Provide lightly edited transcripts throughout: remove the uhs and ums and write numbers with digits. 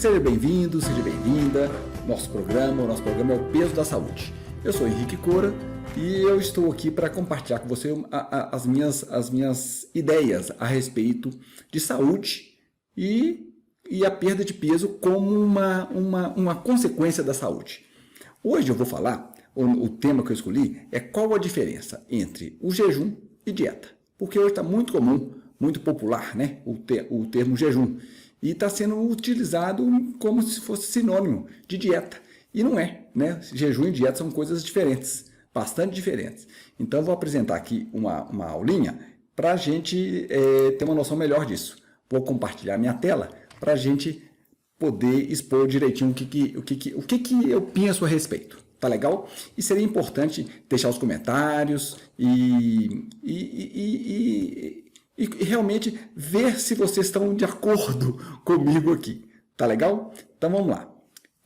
Seja bem-vindo, seja bem-vinda. Nosso programa é o Peso da Saúde. Eu sou Henrique Cora e eu estou aqui para compartilhar com você as minhas ideias a respeito de saúde e a perda de peso como uma consequência da saúde. Hoje eu vou falar, o tema que eu escolhi é qual a diferença entre o jejum e dieta. Porque hoje está muito comum, muito popular, né, o termo jejum. E está sendo utilizado como se fosse sinônimo de dieta. E não é, né? Jejum e dieta são coisas diferentes, bastante diferentes. Então eu vou apresentar aqui uma aulinha para a gente ter uma noção melhor disso. Vou compartilhar minha tela para a gente poder expor direitinho o que eu penso a respeito. Tá legal? E seria importante deixar os comentários e realmente ver se vocês estão de acordo comigo aqui. Tá legal? Então vamos lá.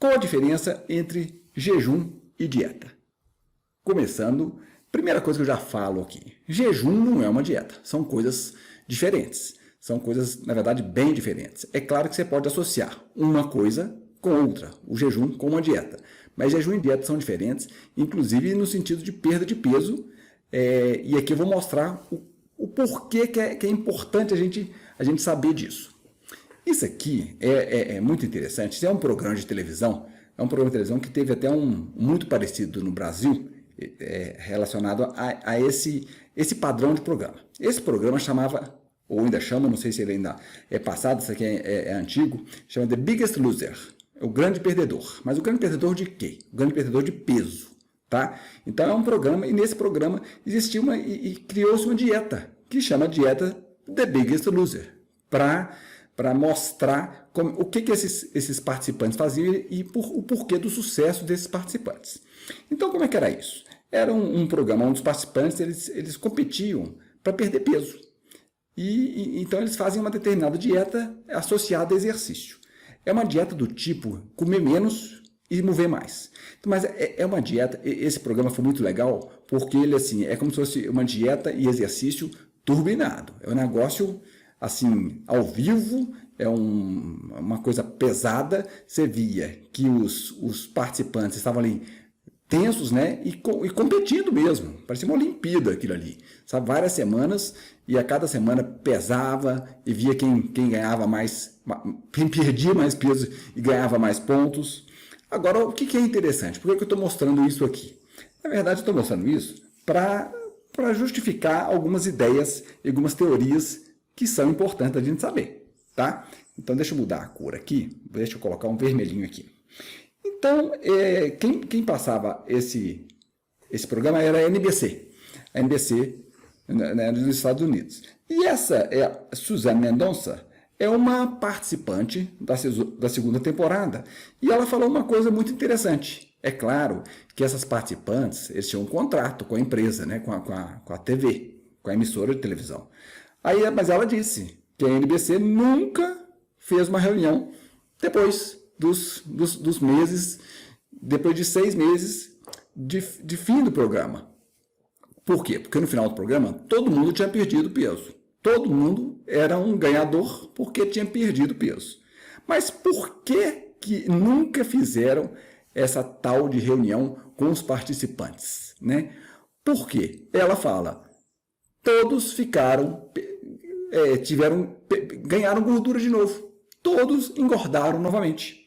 Qual a diferença entre jejum e dieta? Começando, primeira coisa que eu já falo aqui. Jejum não é uma dieta. São coisas diferentes. São coisas, na verdade, bem diferentes. É claro que você pode associar uma coisa com outra. O jejum com uma dieta. Mas jejum e dieta são diferentes, inclusive no sentido de perda de peso. E aqui eu vou mostrar o porquê que é importante a gente saber disso. Isso aqui é muito interessante. Isso é um programa de televisão. É um programa de televisão que teve até muito parecido no Brasil, relacionado a esse padrão de programa. Esse programa chamava, ou ainda chama, não sei se ele ainda é passado, isso aqui é antigo, chama The Biggest Loser. É o grande perdedor. Mas o grande perdedor de quê? O grande perdedor de peso. Tá? Então é um programa, e nesse programa existiu e criou-se uma dieta, que chama dieta The Biggest Loser, para mostrar o que esses participantes faziam e o porquê do sucesso desses participantes. Então como é que era isso? Era um programa onde os participantes eles competiam para perder peso. Então eles fazem uma determinada dieta associada a exercício. É uma dieta do tipo comer menos e mover mais. Mas é uma dieta, esse programa foi muito legal, porque ele assim, é como se fosse uma dieta e exercício turbinado. É um negócio assim, ao vivo, é uma coisa pesada. Você via que os participantes estavam ali tensos, né? E competindo mesmo. Parecia uma Olimpíada aquilo ali. Sabe? Várias semanas, e a cada semana pesava e via quem ganhava mais, quem perdia mais peso e ganhava mais pontos. Agora, o que é interessante? Por que eu estou mostrando isso aqui? Na verdade, eu estou mostrando isso para justificar algumas ideias e algumas teorias que são importantes a gente saber, tá? Então, deixa eu mudar a cor aqui, deixa eu colocar um vermelhinho aqui. Então, quem passava esse programa era a NBC, né, dos Estados Unidos. E essa é a Suzanne Mendonça, é uma participante da segunda temporada. E ela falou uma coisa muito interessante. É claro que essas participantes, eles tinham um contrato com a empresa, né, com a TV, com a emissora de televisão. Mas ela disse que a NBC nunca fez uma reunião depois dos meses, depois de 6 meses de fim do programa. Por quê? Porque no final do programa, todo mundo tinha perdido peso. Todo mundo era um ganhador porque tinha perdido peso. Mas por que nunca fizeram essa tal de reunião com os participantes, né? Por quê? Ela fala, todos ganharam gordura de novo. Todos engordaram novamente.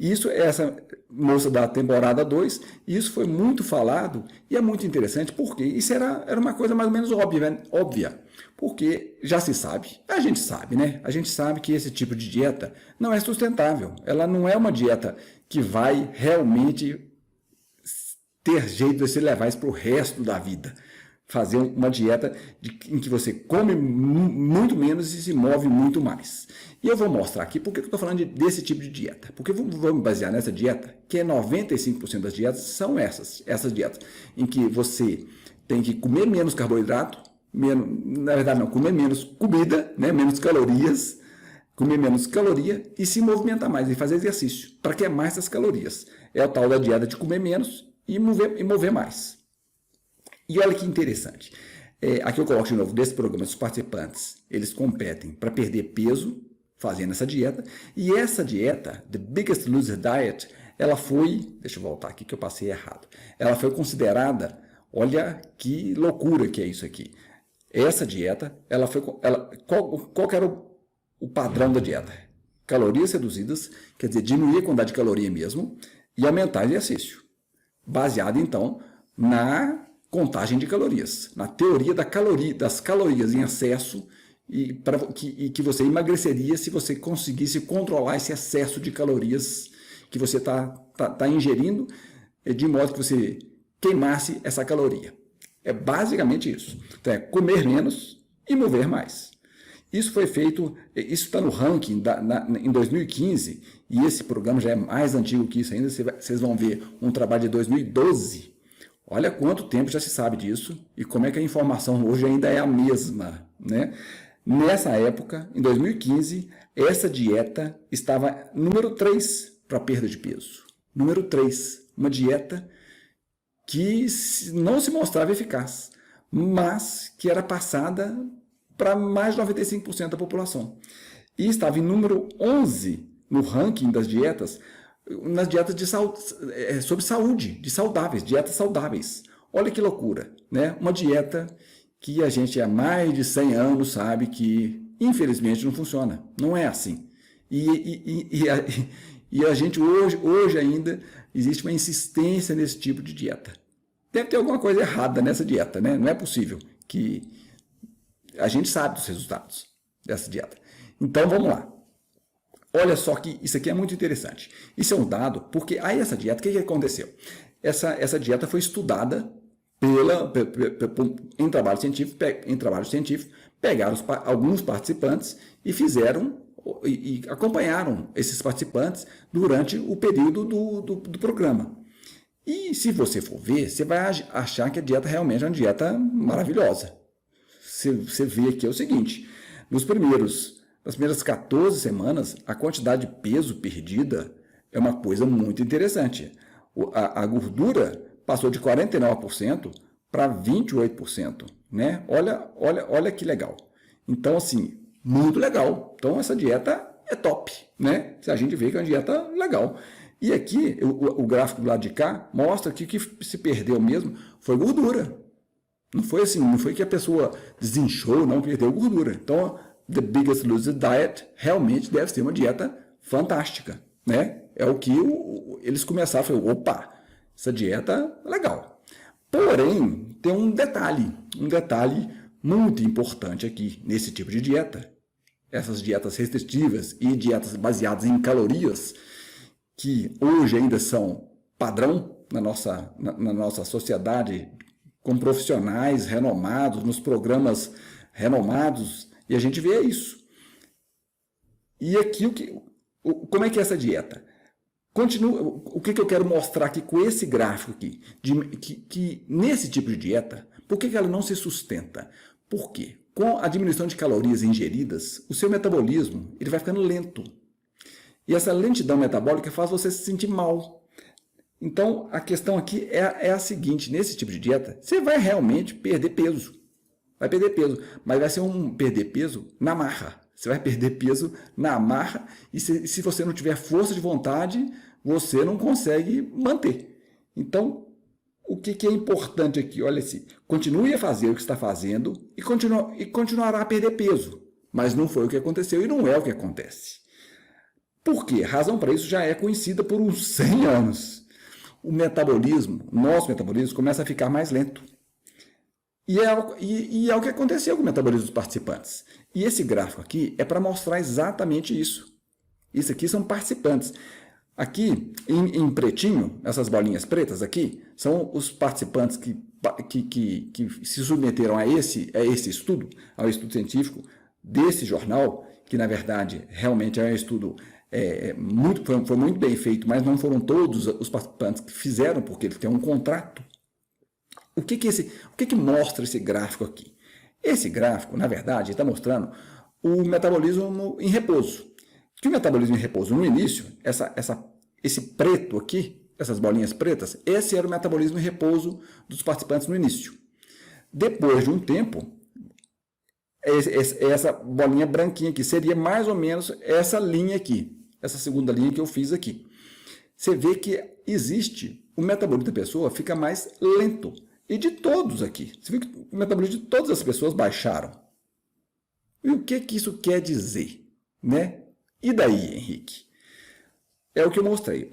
Isso, essa moça da temporada 2, isso foi muito falado e é muito interessante porque isso era uma coisa mais ou menos óbvia, porque já se sabe, a gente sabe, né? A gente sabe que esse tipo de dieta não é sustentável, ela não é uma dieta que vai realmente ter jeito de você levar isso para o resto da vida. Fazer uma dieta em que você come muito menos e se move muito mais. E eu vou mostrar aqui porque eu estou falando desse tipo de dieta. Porque vou me basear nessa dieta, que 95% das dietas são essas dietas, em que você tem que comer menos carboidrato, na verdade não, comer menos comida, né, menos calorias, comer menos caloria e se movimentar mais e fazer exercício para queimar essas calorias. É o tal da dieta de comer menos e mover mais. E olha que interessante. Aqui eu coloco de novo, desse programa, os participantes, eles competem para perder peso, fazendo essa dieta, e essa dieta, The Biggest Loser Diet, ela foi, deixa eu voltar aqui que eu passei errado, ela foi considerada, olha que loucura que é isso aqui, essa dieta, qual que era o padrão da dieta? Calorias reduzidas, quer dizer, diminuir a quantidade de caloria mesmo, e aumentar o exercício, baseado então na contagem de calorias, na teoria das calorias em excesso, e que você emagreceria se você conseguisse controlar esse excesso de calorias que você está ingerindo, de modo que você queimasse essa caloria. É basicamente isso. Então, é comer menos e mover mais. Isso foi feito, isso está no ranking em 2015, e esse programa já é mais antigo que isso ainda, vocês vão ver um trabalho de 2012. Olha quanto tempo já se sabe disso e como é que a informação hoje ainda é a mesma, né? Nessa época, em 2015, essa dieta estava número 3 para perda de peso. Número 3, uma dieta que não se mostrava eficaz, mas que era passada para mais de 95% da população. E estava em número 11 no ranking das dietas, nas dietas sobre saúde, dietas saudáveis. Olha que loucura, né? Uma dieta que a gente há mais de 100 anos sabe que, infelizmente, não funciona. Não é assim. E a gente hoje ainda existe uma insistência nesse tipo de dieta. Deve ter alguma coisa errada nessa dieta, né? Não é possível que a gente sabe dos resultados dessa dieta. Então, vamos lá. Olha só que isso aqui é muito interessante. Isso é um dado, porque aí essa dieta, o que aconteceu? Essa dieta foi estudada em trabalho científico, pegaram alguns participantes e fizeram e acompanharam esses participantes durante o período do programa. E se você for ver, você vai achar que a dieta realmente é uma dieta maravilhosa. Você vê aqui é o seguinte, nas primeiras 14 semanas, a quantidade de peso perdida é uma coisa muito interessante. A gordura passou de 49% para 28%, né? Olha que legal. Então, assim, muito legal. Então, essa dieta é top, né? Se a gente vê que é uma dieta legal. E aqui, o gráfico do lado de cá mostra que o que se perdeu mesmo foi gordura. Não foi assim, não foi que a pessoa desinchou, não perdeu gordura. Então, The Biggest Loser Diet realmente deve ser uma dieta fantástica, né? É o que eles começaram a falar, opa, essa dieta é legal. Porém, tem um detalhe muito importante aqui nesse tipo de dieta. Essas dietas restritivas e dietas baseadas em calorias, que hoje ainda são padrão na nossa sociedade, com profissionais renomados, nos programas renomados, e a gente vê isso. E aqui, como é que é essa dieta? O que eu quero mostrar aqui com esse gráfico aqui? Que nesse tipo de dieta, por que ela não se sustenta? Por quê? Com a diminuição de calorias ingeridas, o seu metabolismo ele vai ficando lento. E essa lentidão metabólica faz você se sentir mal. Então, a questão aqui é a seguinte, nesse tipo de dieta, você vai realmente perder peso. Vai perder peso, mas vai ser perder peso na marra. Você vai perder peso na marra e se você não tiver força de vontade, você não consegue manter. Então, o que é importante aqui? Olha assim, continue a fazer o que está fazendo e continuará a perder peso. Mas não foi o que aconteceu e não é o que acontece. Por quê? A razão para isso já é conhecida por uns 100 anos. Nosso metabolismo começa a ficar mais lento. E é o que aconteceu com o metabolismo dos participantes. E esse gráfico aqui é para mostrar exatamente isso. Isso aqui são participantes. Aqui, em pretinho, essas bolinhas pretas aqui, são os participantes que se submeteram a esse estudo, ao estudo científico desse jornal, que na verdade realmente é um estudo foi muito bem feito, mas não foram todos os participantes que fizeram, porque ele tem um contrato. O que mostra esse gráfico aqui? Esse gráfico, na verdade, está mostrando o metabolismo em repouso. Que o metabolismo em repouso, no início, esse preto aqui, essas bolinhas pretas, esse era o metabolismo em repouso dos participantes no início. Depois de um tempo, é essa bolinha branquinha aqui, seria mais ou menos essa linha aqui, essa segunda linha que eu fiz aqui. Você vê que existe, o metabolismo da pessoa fica mais lento. E de todos aqui, você vê que o metabolismo de todas as pessoas baixaram. E o que isso quer dizer, né? E daí, Henrique? É o que eu mostrei.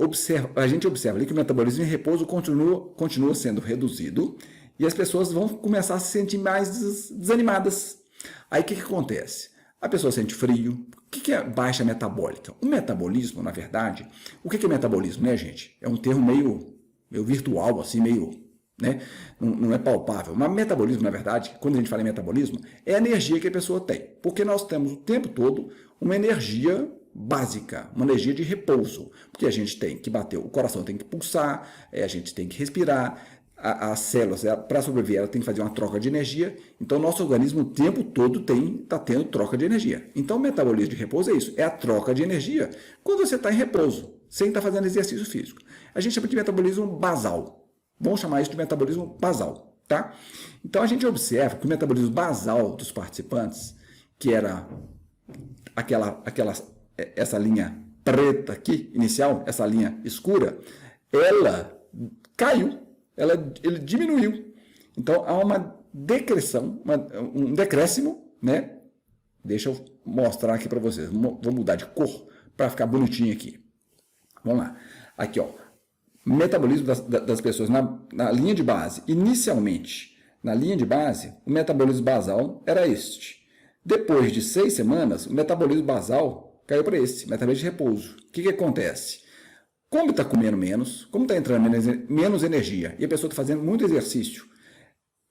A gente observa ali que o metabolismo em repouso continua sendo reduzido e as pessoas vão começar a se sentir mais desanimadas. Aí o que acontece? A pessoa sente frio. O que é baixa metabólica? O metabolismo, na verdade, o que é metabolismo, né, gente? É um termo meio virtual, assim, meio, né? Não é palpável. Mas metabolismo, na verdade, quando a gente fala em metabolismo, é a energia que a pessoa tem. Porque nós temos o tempo todo uma energia básica, uma energia de repouso. Porque a gente tem que bater, o coração tem que pulsar, a gente tem que respirar, as células, para sobreviver, ela tem que fazer uma troca de energia. Então, o nosso organismo o tempo todo está tendo troca de energia. Então, o metabolismo de repouso é isso, é a troca de energia quando você está em repouso, sem estar fazendo exercício físico. A gente chama de metabolismo basal. Vamos chamar isso de metabolismo basal, tá? Então, a gente observa que o metabolismo basal dos participantes, que era essa linha preta aqui, inicial, essa linha escura, ela caiu. Ele diminuiu. Então, há uma decreção, um decréscimo, né? Deixa eu mostrar aqui para vocês. Vou mudar de cor para ficar bonitinho aqui. Vamos lá. Aqui, ó. Metabolismo das pessoas na linha de base. Inicialmente, na linha de base, o metabolismo basal era este. Depois de 6 semanas, o metabolismo basal caiu para esse, metabolismo de repouso. O que acontece? Como está comendo menos, como está entrando menos energia e a pessoa está fazendo muito exercício,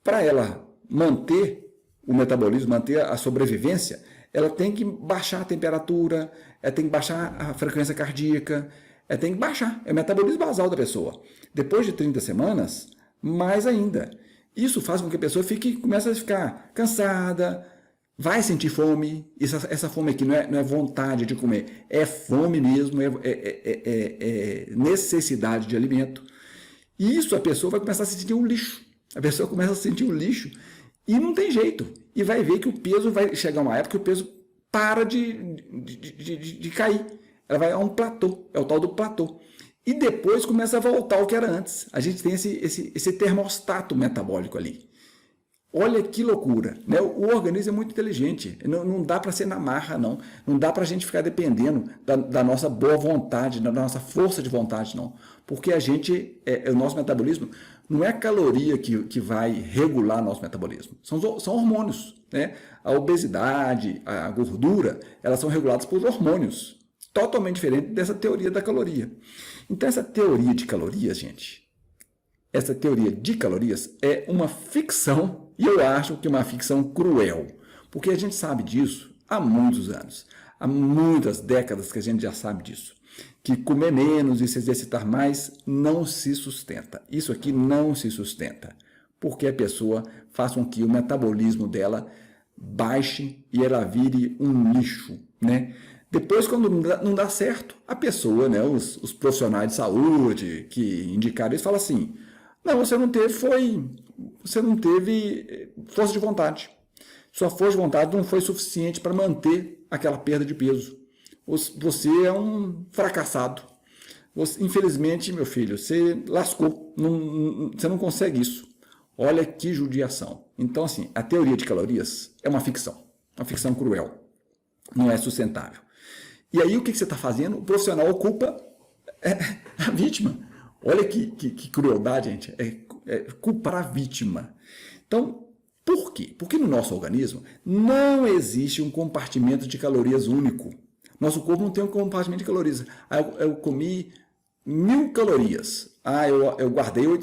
para ela manter o metabolismo, manter a sobrevivência, ela tem que baixar a temperatura, ela tem que baixar a frequência cardíaca, ela tem que baixar, é o metabolismo basal da pessoa. Depois de 30 semanas, mais ainda. Isso faz com que a pessoa comece a ficar cansada, vai sentir fome. Essa fome aqui não é vontade de comer, é fome mesmo, é necessidade de alimento. E isso a pessoa vai começar a sentir um lixo. A pessoa começa a sentir um lixo e não tem jeito. E vai ver que o peso vai chegar uma época que o peso para de cair. Ela vai a um platô, é o tal do platô. E depois começa a voltar ao que era antes. A gente tem esse termostato metabólico ali. Olha que loucura, né? O organismo é muito inteligente, não dá para ser na marra, não. Não dá para a gente ficar dependendo da nossa boa vontade, da nossa força de vontade, não. Porque o nosso metabolismo não é a caloria que vai regular nosso metabolismo, são hormônios, né? A obesidade, a gordura, elas são reguladas por hormônios, totalmente diferente dessa teoria da caloria. Então, essa teoria de calorias, gente, essa teoria de calorias é uma ficção. E eu acho que é uma ficção cruel, porque a gente sabe disso há muitos anos, há muitas décadas que a gente já sabe disso, que comer menos e se exercitar mais não se sustenta. Isso aqui não se sustenta, porque a pessoa faz com que o metabolismo dela baixe e ela vire um lixo, né? Depois, quando não dá certo, a pessoa, né, os profissionais de saúde que indicaram isso, falam assim: não, você não teve força de vontade. Sua força de vontade não foi suficiente para manter aquela perda de peso. Você é um fracassado. Infelizmente, meu filho, você lascou. Você não consegue isso. Olha que judiação. Então, assim, a teoria de calorias é uma ficção cruel. Não é sustentável. E aí, o que você está fazendo? O profissional culpa a vítima. Olha que crueldade, gente. É culpar a vítima. Então, por quê? Porque no nosso organismo não existe um compartimento de calorias único. Nosso corpo não tem um compartimento de calorias. Eu comi 1000 calorias. Eu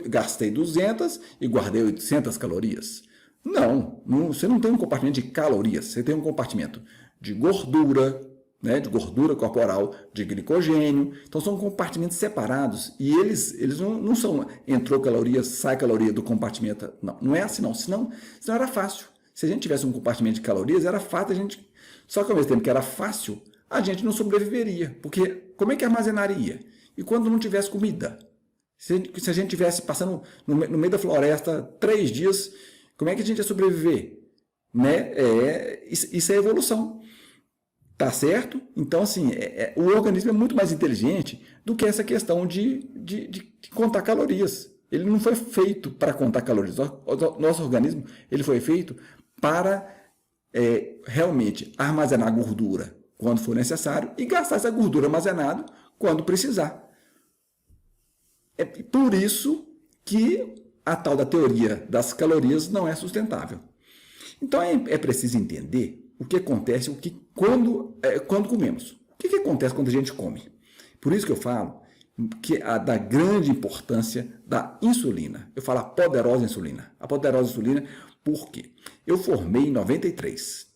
gastei 200 e guardei 800 calorias. Não, você não tem um compartimento de calorias. Você tem um compartimento de gordura, né, de gordura corporal, de glicogênio. Então, são compartimentos separados e eles não são entrou caloria, sai caloria do compartimento. Não é assim, não. Senão era fácil. Se a gente tivesse um compartimento de calorias, era fácil. Só que ao mesmo tempo que era fácil, a gente não sobreviveria. Porque como é que armazenaria? E quando não tivesse comida? Se a gente tivesse passando no meio da floresta 3 dias, como é que a gente ia sobreviver? né? Isso é evolução. Tá certo? Então, assim, o organismo é muito mais inteligente do que essa questão de contar calorias. Ele não foi feito para contar calorias. Nosso organismo ele foi feito para realmente armazenar gordura quando for necessário e gastar essa gordura armazenada quando precisar. É por isso que a tal da teoria das calorias não é sustentável. Então, é preciso entender o que acontece quando comemos. O que acontece quando a gente come? Por isso que eu falo da grande importância da insulina. Eu falo a poderosa insulina. A poderosa insulina, por quê? Eu formei em 93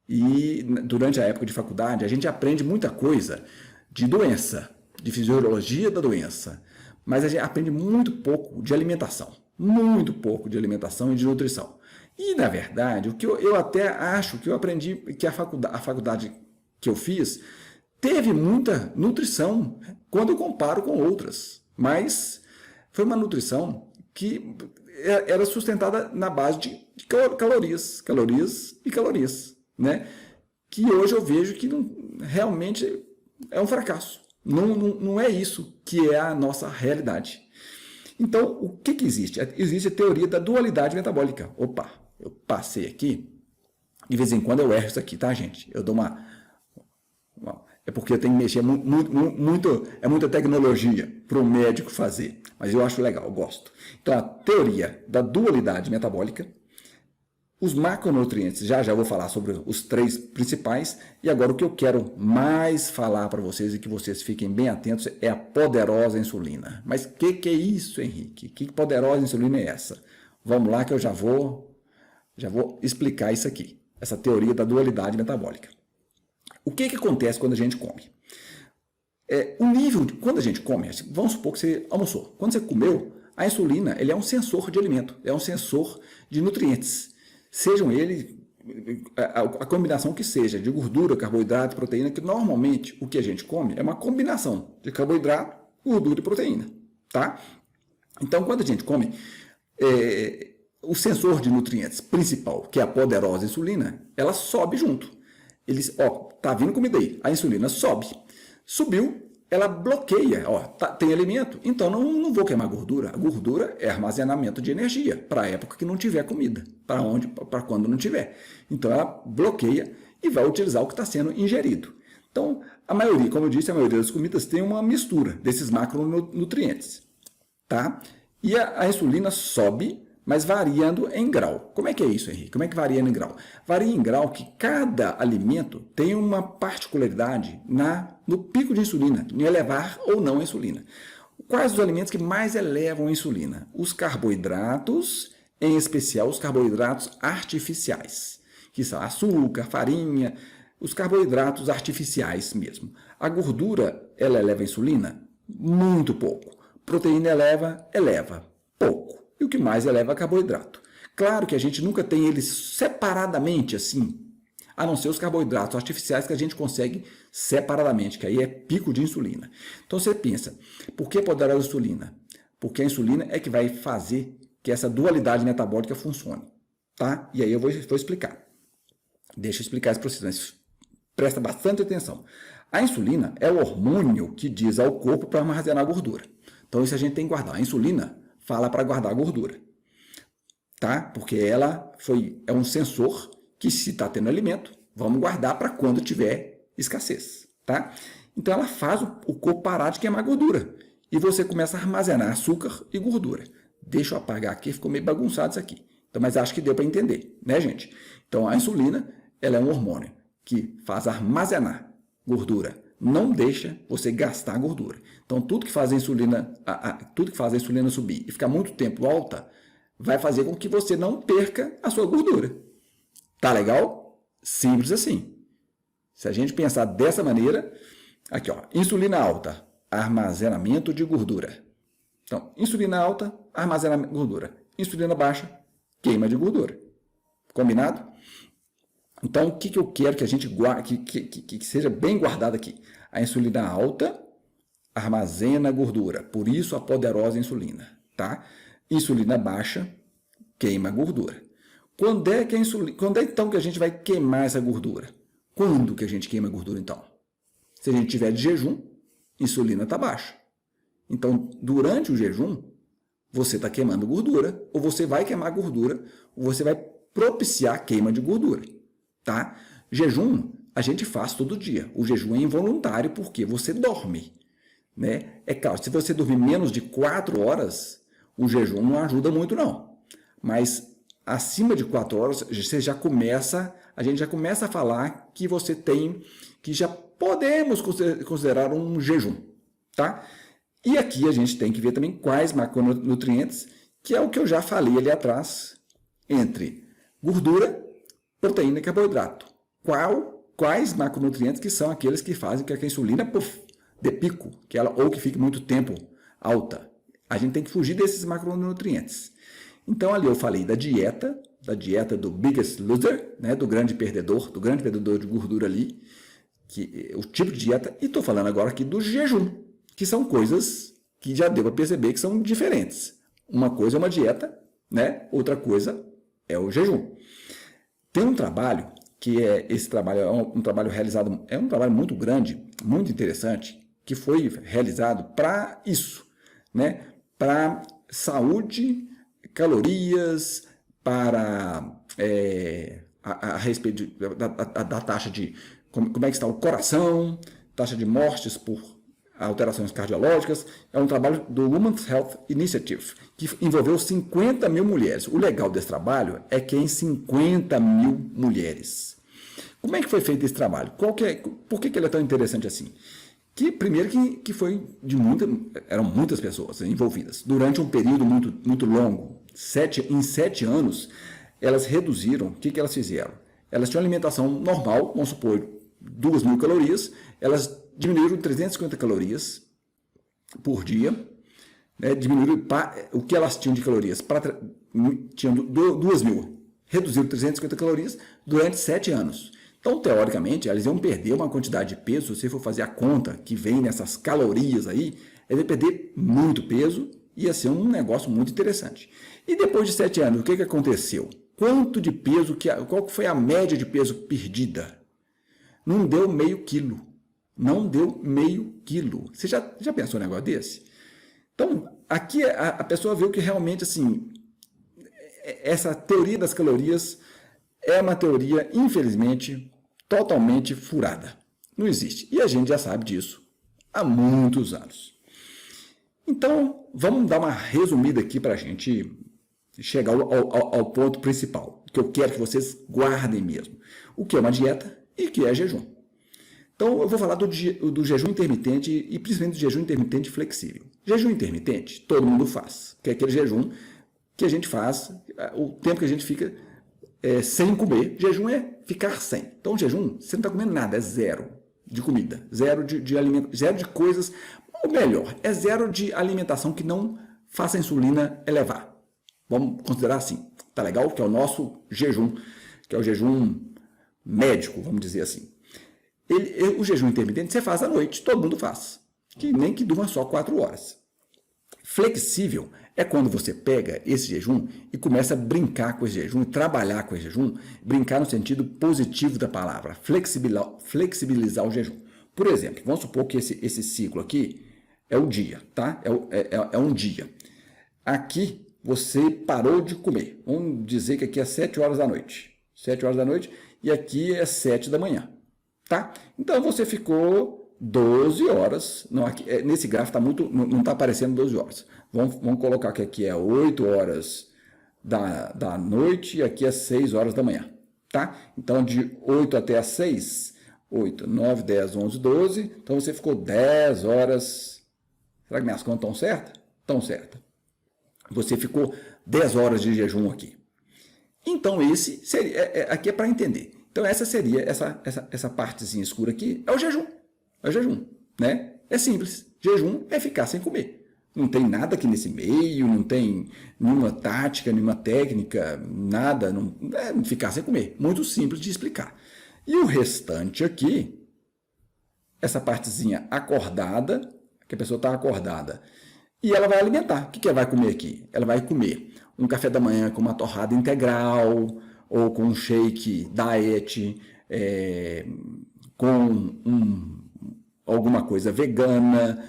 e durante a época de faculdade a gente aprende muita coisa de doença, de fisiologia da doença, mas a gente aprende muito pouco de alimentação. Muito pouco de alimentação e de nutrição. E, na verdade, o que eu até acho que eu aprendi, que a faculdade que eu fiz teve muita nutrição quando eu comparo com outras. Mas foi uma nutrição que era sustentada na base de calorias, né? Que hoje eu vejo que realmente é um fracasso. Não é isso que é a nossa realidade. Então, o que existe? Existe a teoria da dualidade metabólica. Opa, eu passei aqui, de vez em quando eu erro isso aqui, tá, gente? Eu dou é porque eu tenho que mexer é muita tecnologia para o médico fazer, mas eu acho legal, eu gosto. Então, a teoria da dualidade metabólica, os macronutrientes, já vou falar sobre os 3 principais, e agora o que eu quero mais falar para vocês e que vocês fiquem bem atentos é a poderosa insulina. Mas o que é isso, Henrique? Que poderosa insulina é essa? Vamos lá que eu já vou explicar isso aqui, essa teoria da dualidade metabólica. O que acontece quando a gente come? Quando a gente come, vamos supor que você almoçou. Quando você comeu, a insulina ele é um sensor de alimento, é um sensor de nutrientes. Sejam eles a combinação que seja de gordura, carboidrato, proteína, que normalmente o que a gente come é uma combinação de carboidrato, gordura e proteína, tá? Então, quando a gente come, o sensor de nutrientes principal, que é a poderosa insulina, ela sobe junto. Tá vindo comida aí, a insulina sobe. Subiu, ela bloqueia, tem alimento, então não vou queimar gordura. A gordura é armazenamento de energia para a época que não tiver comida, para quando não tiver. Então ela bloqueia e vai utilizar o que está sendo ingerido. Então, a maioria, como eu disse, a maioria das comidas tem uma mistura desses macronutrientes, tá? E a insulina sobe, mas variando em grau. Como é que é isso, Henrique? Como é que varia em grau? Varia em grau que cada alimento tem uma particularidade no pico de insulina, em elevar ou não a insulina. Quais os alimentos que mais elevam a insulina? Os carboidratos, em especial os carboidratos artificiais, que são açúcar, farinha, os carboidratos artificiais mesmo. A gordura, ela eleva a insulina? Muito pouco. Proteína eleva pouco. E o que mais eleva é carboidrato. Claro que a gente nunca tem eles separadamente assim, a não ser os carboidratos artificiais que a gente consegue separadamente, que aí é pico de insulina. Então você pensa, por que poderosa insulina? Porque a insulina é que vai fazer que essa dualidade metabólica funcione, tá? E aí eu vou explicar. Deixa eu explicar isso para vocês, mas presta bastante atenção. A insulina é o hormônio que diz ao corpo para armazenar gordura. Então isso a gente tem que guardar. A insulina fala para guardar gordura, tá? Porque ela é um sensor que, se está tendo alimento, vamos guardar para quando tiver escassez, tá? Então ela faz o corpo parar de queimar gordura e você começa a armazenar açúcar e gordura. Deixa eu apagar aqui, ficou meio bagunçado isso aqui. Então, mas acho que deu para entender, né, gente? Então a insulina, ela é um hormônio que faz armazenar gordura, não deixa você gastar gordura. Então, tudo que faz a insulina subir e ficar muito tempo alta, vai fazer com que você não perca a sua gordura. Tá legal? Simples assim. Se a gente pensar dessa maneira, aqui ó, insulina alta, armazenamento de gordura. Então, insulina alta, armazenamento de gordura. Insulina baixa, queima de gordura. Combinado? Então, o que eu quero que a gente guarde, que seja bem guardado aqui? A insulina alta armazena gordura, por isso a poderosa insulina, tá? Insulina baixa queima gordura. Quando é então que a gente vai queimar essa gordura? Quando que a gente queima a gordura então? Se a gente tiver de jejum, insulina está baixa. Então, durante o jejum, você está queimando gordura, ou você vai queimar gordura, ou você vai propiciar a queima de gordura. Tá? Jejum, a gente faz todo dia. O jejum é involuntário porque você dorme. Né? É claro, se você dormir menos de 4 horas, o jejum não ajuda muito não. Mas acima de 4 horas, a gente já começa a falar que você tem, que já podemos considerar um jejum. Tá? E aqui a gente tem que ver também quais macronutrientes, que é o que eu já falei ali atrás, entre gordura, proteína e carboidrato. Quais macronutrientes que são aqueles que fazem que a insulina dê pico, ou que fique muito tempo alta. A gente tem que fugir desses macronutrientes. Então ali eu falei da dieta do Biggest Loser, né, do grande perdedor de gordura ali, o tipo de dieta, e estou falando agora aqui do jejum, que são coisas que já deu para perceber que são diferentes. Uma coisa é uma dieta, né? Outra coisa é o jejum. Tem um trabalho esse trabalho é um trabalho realizado, é um trabalho muito grande, muito interessante, que foi realizado para isso, né? Para saúde, calorias, para a respeito da taxa de como é que está o coração, taxa de mortes por alterações cardiológicas. É um trabalho do Women's Health Initiative, que envolveu 50 mil mulheres. O legal desse trabalho é que é em 50 mil mulheres. Como é que foi feito esse trabalho? Por que ele é tão interessante assim? Primeiro que foi eram muitas pessoas envolvidas. Durante um período muito, muito longo, em 7 anos, elas reduziram. O que elas fizeram? Elas tinham alimentação normal, vamos supor, 2.000 calorias, elas diminuíram 350 calorias por dia, né? Diminuíram o que elas tinham de calorias, tinham 2.000, reduziram 350 calorias durante 7 anos. Então, teoricamente, elas iam perder uma quantidade de peso, se você for fazer a conta que vem nessas calorias aí, elas iam perder muito peso, ia ser um negócio muito interessante. E depois de 7 anos, o que aconteceu? Quanto de peso, qual foi a média de peso perdida? Não deu meio quilo. Não deu meio quilo. Você já pensou um negócio desse? Então, aqui a pessoa viu que realmente, assim, essa teoria das calorias é uma teoria, infelizmente, totalmente furada. Não existe. E a gente já sabe disso há muitos anos. Então, vamos dar uma resumida aqui para a gente chegar ao ponto principal, que eu quero que vocês guardem mesmo. O que é uma dieta e o que é jejum. Então, eu vou falar do jejum intermitente e principalmente do jejum intermitente flexível. Jejum intermitente, todo mundo faz, que é aquele jejum que a gente faz, o tempo que a gente fica sem comer. Jejum é ficar sem. Então, jejum, você não está comendo nada, é zero de comida, zero de alimento, zero de coisas, ou melhor, é zero de alimentação que não faça a insulina elevar. Vamos considerar assim, tá legal? Que é o nosso jejum, que é o jejum médico, vamos dizer assim. O jejum intermitente você faz à noite, todo mundo faz, nem que durma só 4 horas. Flexível é quando você pega esse jejum e começa a brincar com esse jejum, trabalhar com esse jejum, brincar no sentido positivo da palavra, flexibilizar o jejum. Por exemplo, vamos supor que esse ciclo aqui é o dia, tá? É um dia. Aqui você parou de comer. Vamos dizer que aqui é 7 horas da noite. 7 horas da noite e aqui é 7 da manhã. Tá? Então você ficou 12 horas. Não, aqui, nesse gráfico não está aparecendo 12 horas. Vamos colocar que aqui é 8 horas da noite e aqui é 6 horas da manhã. Tá? Então de 8 até as 6, 8, 9, 10, 11, 12. Então você ficou 10 horas. Será que minhas contas estão certas? Estão certas. Você ficou 10 horas de jejum aqui. Então esse seria, aqui é para entender. Então essa seria, essa partezinha escura aqui, é o jejum. É o jejum, né? É simples. Jejum é ficar sem comer. Não tem nada aqui nesse meio, não tem nenhuma tática, nenhuma técnica, nada. Não, ficar sem comer. Muito simples de explicar. E o restante aqui, essa partezinha acordada, que a pessoa está acordada, e ela vai alimentar. O que ela vai comer aqui? Ela vai comer um café da manhã com uma torrada integral, ou com um shake diet, com alguma coisa vegana,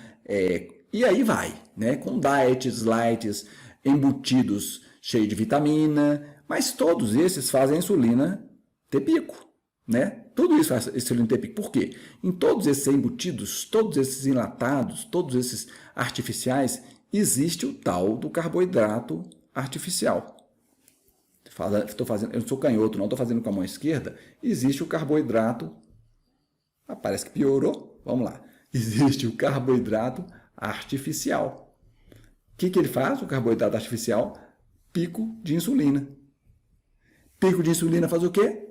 e aí vai, né? Com diets, lights, embutidos cheios de vitamina, mas todos esses fazem a insulina ter pico, né? Tudo isso faz a insulina ter pico. Por quê? Em todos esses embutidos, todos esses enlatados, todos esses artificiais, existe o tal do carboidrato artificial. Eu sou canhoto, não estou fazendo com a mão esquerda. Existe o carboidrato. Parece que piorou. Vamos lá. Existe o carboidrato artificial. O que ele faz? O carboidrato artificial, pico de insulina. Pico de insulina faz o quê?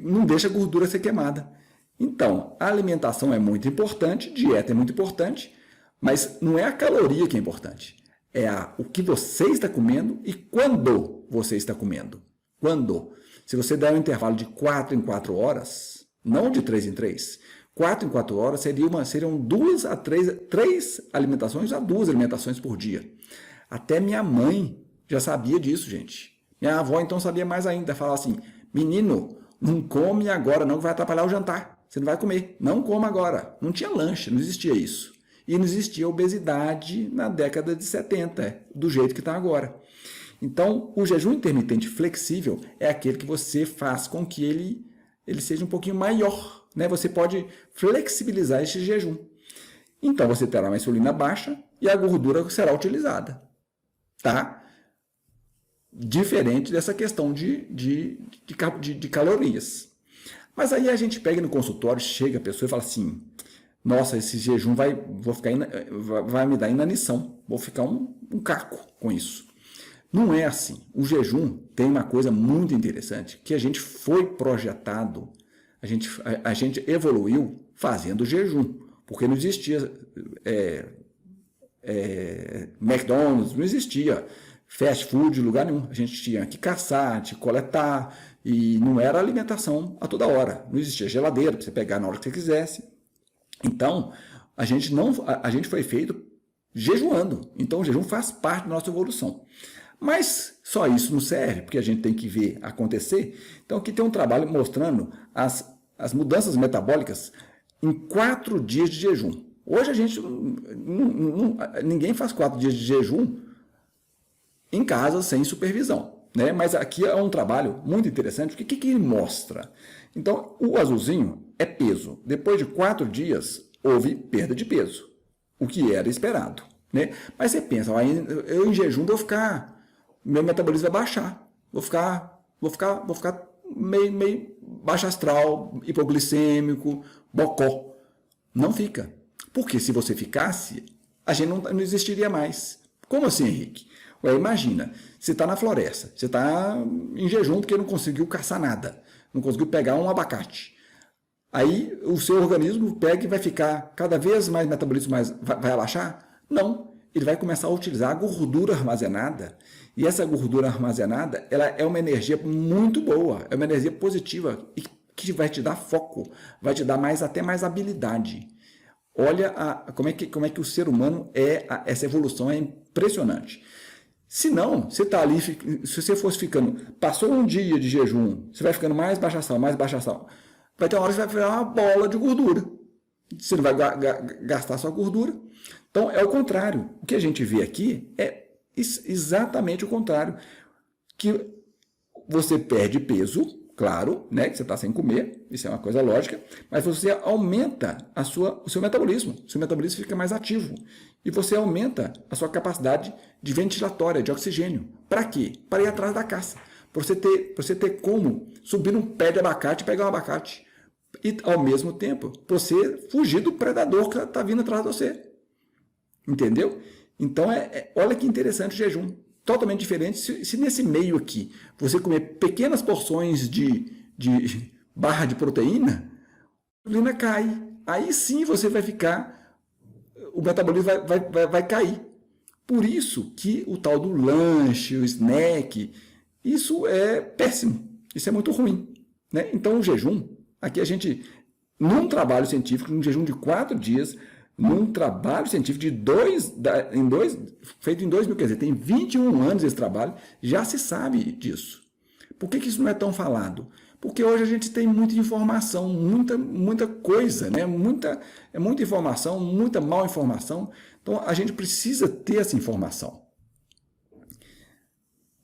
Não deixa a gordura ser queimada. Então, a alimentação é muito importante, dieta é muito importante, mas não é a caloria que é importante. É o que você está comendo e quando você está comendo. Quando? Se você der um intervalo de 4 em 4 horas, não de 3 em 3, 4 em 4 horas seriam 2 a 3 alimentações a 2 alimentações por dia. Até minha mãe já sabia disso, gente. Minha avó então sabia mais ainda, falava assim, menino, não come agora não que vai atrapalhar o jantar. Você não vai comer, não coma agora. Não tinha lanche, não existia isso. E não existia obesidade na década de 70, do jeito que está agora. Então, o jejum intermitente flexível é aquele que você faz com que ele seja um pouquinho maior, né? Você pode flexibilizar esse jejum. Então, você terá uma insulina baixa e a gordura será utilizada, tá? Diferente dessa questão de calorias. Mas aí a gente pega no consultório, chega a pessoa e fala assim, nossa, esse jejum vai me dar inanição, vou ficar um caco com isso. Não é assim. O jejum tem uma coisa muito interessante, que a gente foi projetado, a gente evoluiu fazendo jejum, porque não existia McDonald's, não existia fast food em lugar nenhum. A gente tinha que caçar, te coletar, e não era alimentação a toda hora. Não existia geladeira para você pegar na hora que você quisesse. Então, a gente foi feito jejuando. Então, o jejum faz parte da nossa evolução. Mas só isso não serve, porque a gente tem que ver acontecer. Então, aqui tem um trabalho mostrando as mudanças metabólicas em 4 dias de jejum. Hoje a gente ninguém faz 4 dias de jejum em casa sem supervisão, né? Mas aqui é um trabalho muito interessante. O que ele mostra? Então, o azulzinho é peso. Depois de 4 dias, houve perda de peso, o que era esperado, né? Mas você pensa, eu em jejum meu metabolismo vai baixar, vou ficar meio baixo astral, hipoglicêmico, bocó. Não fica. Porque se você ficasse, a gente não existiria mais. Como assim, Henrique? Ué, imagina, você está na floresta, você está em jejum porque não conseguiu caçar nada, não conseguiu pegar um abacate. Aí o seu organismo pega e vai ficar cada vez mais metabolismo vai abaixar? Não, ele vai começar a utilizar a gordura armazenada. E essa gordura armazenada, ela é uma energia muito boa, é uma energia positiva e que vai te dar foco, vai te dar até mais habilidade. Olha como é que o ser humano essa evolução é impressionante. Se não, você está ali, se você fosse ficando, passou um dia de jejum, você vai ficando mais baixa sal, vai ter uma hora que você vai virar uma bola de gordura. Você não vai gastar sua gordura. Então, é o contrário. O que a gente vê aqui é exatamente o contrário. Que você perde peso, claro, né, que você está sem comer, isso é uma coisa lógica, mas você aumenta o seu metabolismo. O seu metabolismo fica mais ativo. E você aumenta a sua capacidade de ventilatória, de oxigênio. Para quê? Para ir atrás da caça. Para você ter como subir num pé de abacate e pegar um abacate. E, ao mesmo tempo, para você fugir do predador que está vindo atrás de você. Entendeu? Então, olha que interessante o jejum. Totalmente diferente. Se nesse meio aqui você comer pequenas porções de barra de proteína, a insulina cai. Aí sim você vai ficar... O metabolismo vai cair. Por isso que o tal do lanche, o snack, isso é péssimo. Isso é muito ruim, né? Então, o jejum, aqui a gente, num trabalho científico, num jejum de 4 dias, num trabalho científico feito em 2000, quer dizer, tem 21 anos esse trabalho, já se sabe disso. Por que isso não é tão falado? Porque hoje a gente tem muita informação, muita coisa, né? Muita informação, muita mal informação. Então a gente precisa ter essa informação.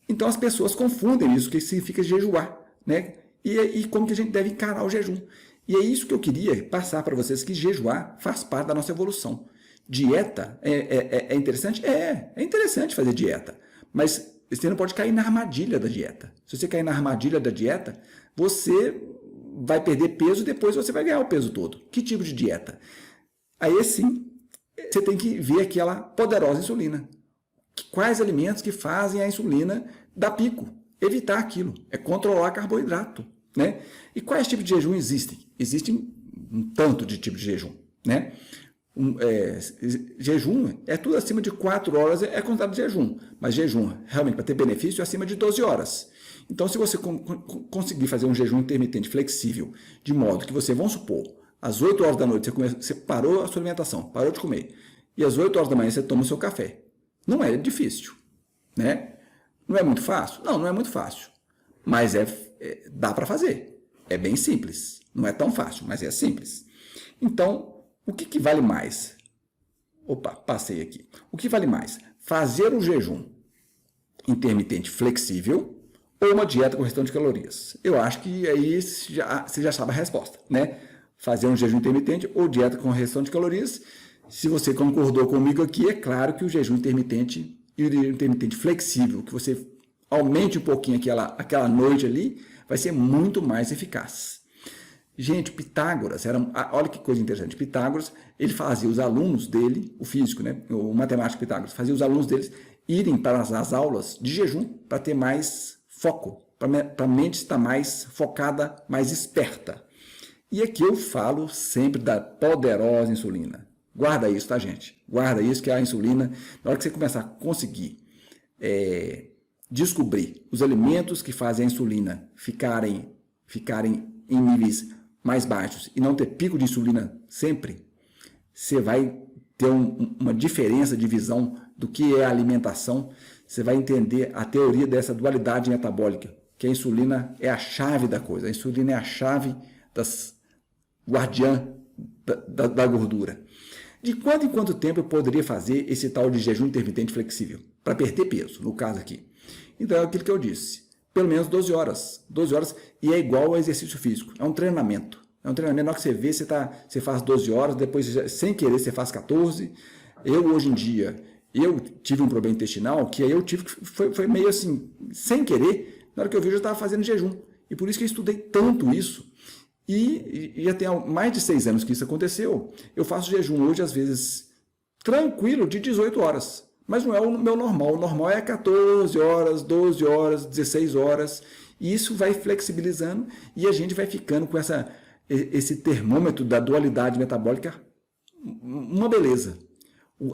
Então as pessoas confundem isso, que significa jejuar, né? E como que a gente deve encarar o jejum. E é isso que eu queria passar para vocês, que jejuar faz parte da nossa evolução. Dieta é interessante? É interessante fazer dieta, mas você não pode cair na armadilha da dieta. Se você cair na armadilha da dieta, você vai perder peso e depois você vai ganhar o peso todo. Que tipo de dieta? Aí sim, você tem que ver aquela poderosa insulina. Quais alimentos que fazem a insulina dar pico? Evitar aquilo, é controlar carboidrato, né? E quais tipos de jejum existem? Existem um tanto de tipos de jejum, né? Jejum é tudo acima de 4 horas é considerado jejum, mas jejum realmente para ter benefício é acima de 12 horas. Então, se você conseguir fazer um jejum intermitente flexível, de modo que você, vamos supor, às 8 horas da noite você parou a sua alimentação, parou de comer, e às 8 horas da manhã você toma o seu café. Não é difícil, né? Não é muito fácil? Não é muito fácil, mas dá para fazer. É bem simples, não é tão fácil, mas é simples. Então, o que vale mais? Opa, passei aqui. O que vale mais? Fazer um jejum intermitente flexível ou uma dieta com restrição de calorias? Eu acho que aí você já sabe a resposta, né? Fazer um jejum intermitente ou dieta com restrição de calorias. Se você concordou comigo aqui, é claro que o jejum intermitente e o intermitente flexível, que você aumente um pouquinho aquela noite ali, vai ser muito mais eficaz. Gente, Pitágoras, olha que coisa interessante, Pitágoras, ele fazia os alunos dele, o físico, né, o matemático Pitágoras, fazia os alunos deles irem para as aulas de jejum para ter mais foco, para a mente estar mais focada, mais esperta. E aqui eu falo sempre da poderosa insulina. Guarda isso, tá, gente? Guarda isso, que a insulina, na hora que você começar a conseguir descobrir os alimentos que fazem a insulina ficarem em níveis mais baixos e não ter pico de insulina sempre, você vai ter uma diferença de visão do que é a alimentação, você vai entender a teoria dessa dualidade metabólica, que a insulina é a chave da coisa, a insulina é a chave guardiã da gordura. De quanto em quanto tempo eu poderia fazer esse tal de jejum intermitente flexível? Para perder peso, no caso aqui. Então é aquilo que eu disse. Pelo menos 12 horas. 12 horas e é igual ao exercício físico. É um treinamento. É um treinamento. Na hora que você vê, você faz 12 horas, depois, sem querer, você faz 14. Hoje em dia, eu tive um problema intestinal que aí eu tive que foi meio assim, sem querer, na hora que eu vi, eu já estava fazendo jejum. E por isso que eu estudei tanto isso. E já tem mais de 6 anos que isso aconteceu. Eu faço jejum hoje, às vezes, tranquilo, de 18 horas. Mas não é o meu normal. O normal é 14 horas, 12 horas, 16 horas. E isso vai flexibilizando e a gente vai ficando com esse termômetro da dualidade metabólica uma beleza.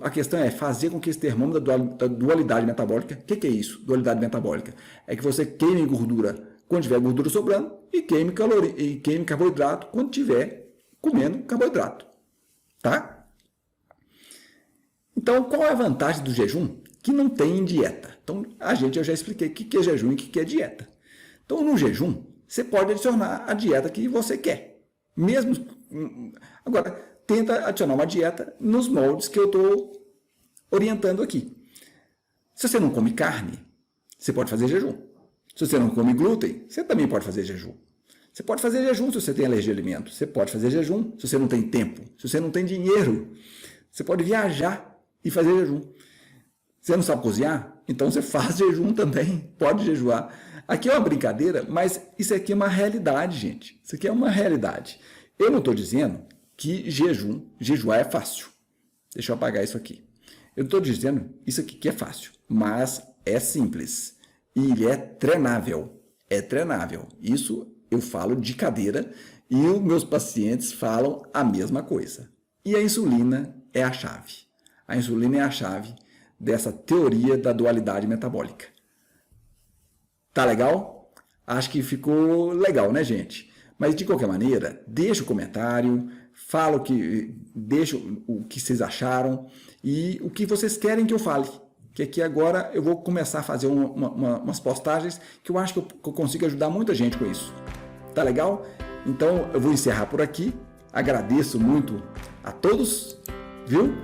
A questão é fazer com que esse termômetro da dualidade metabólica, o que é isso, dualidade metabólica? É que você queime gordura quando tiver gordura sobrando e queime carboidrato quando tiver comendo carboidrato. Tá? Então, qual é a vantagem do jejum? Que não tem em dieta. Então, eu já expliquei o que é jejum e o que é dieta. Então, no jejum, você pode adicionar a dieta que você quer. Agora, tenta adicionar uma dieta nos moldes que eu estou orientando aqui. Se você não come carne, você pode fazer jejum. Se você não come glúten, você também pode fazer jejum. Você pode fazer jejum se você tem alergia a alimentos. Você pode fazer jejum se você não tem tempo, se você não tem dinheiro. Você pode viajar e fazer jejum. Você não sabe cozinhar? Então você faz jejum também, pode jejuar. Aqui é uma brincadeira, mas isso aqui é uma realidade, gente. Isso aqui é uma realidade. Eu não estou dizendo que jejuar é fácil. Deixa eu apagar isso aqui. Eu estou dizendo isso aqui que é fácil, mas é simples. E ele é treinável. É treinável. Isso eu falo de cadeira e os meus pacientes falam a mesma coisa. E a insulina é a chave. A insulina é a chave dessa teoria da dualidade metabólica. Tá legal? Acho que ficou legal, né, gente? Mas de qualquer maneira, deixa o comentário, deixa o que vocês acharam e o que vocês querem que eu fale. que aqui agora eu vou começar a fazer umas postagens que eu acho que eu consigo ajudar muita gente com isso. Tá legal? Então eu vou encerrar por aqui. Agradeço muito a todos, viu?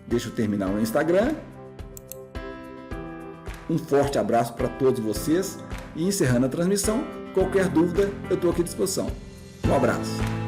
Deixa eu terminar no Instagram. Um forte abraço para todos vocês e encerrando a transmissão, qualquer dúvida eu estou aqui à disposição. Um abraço.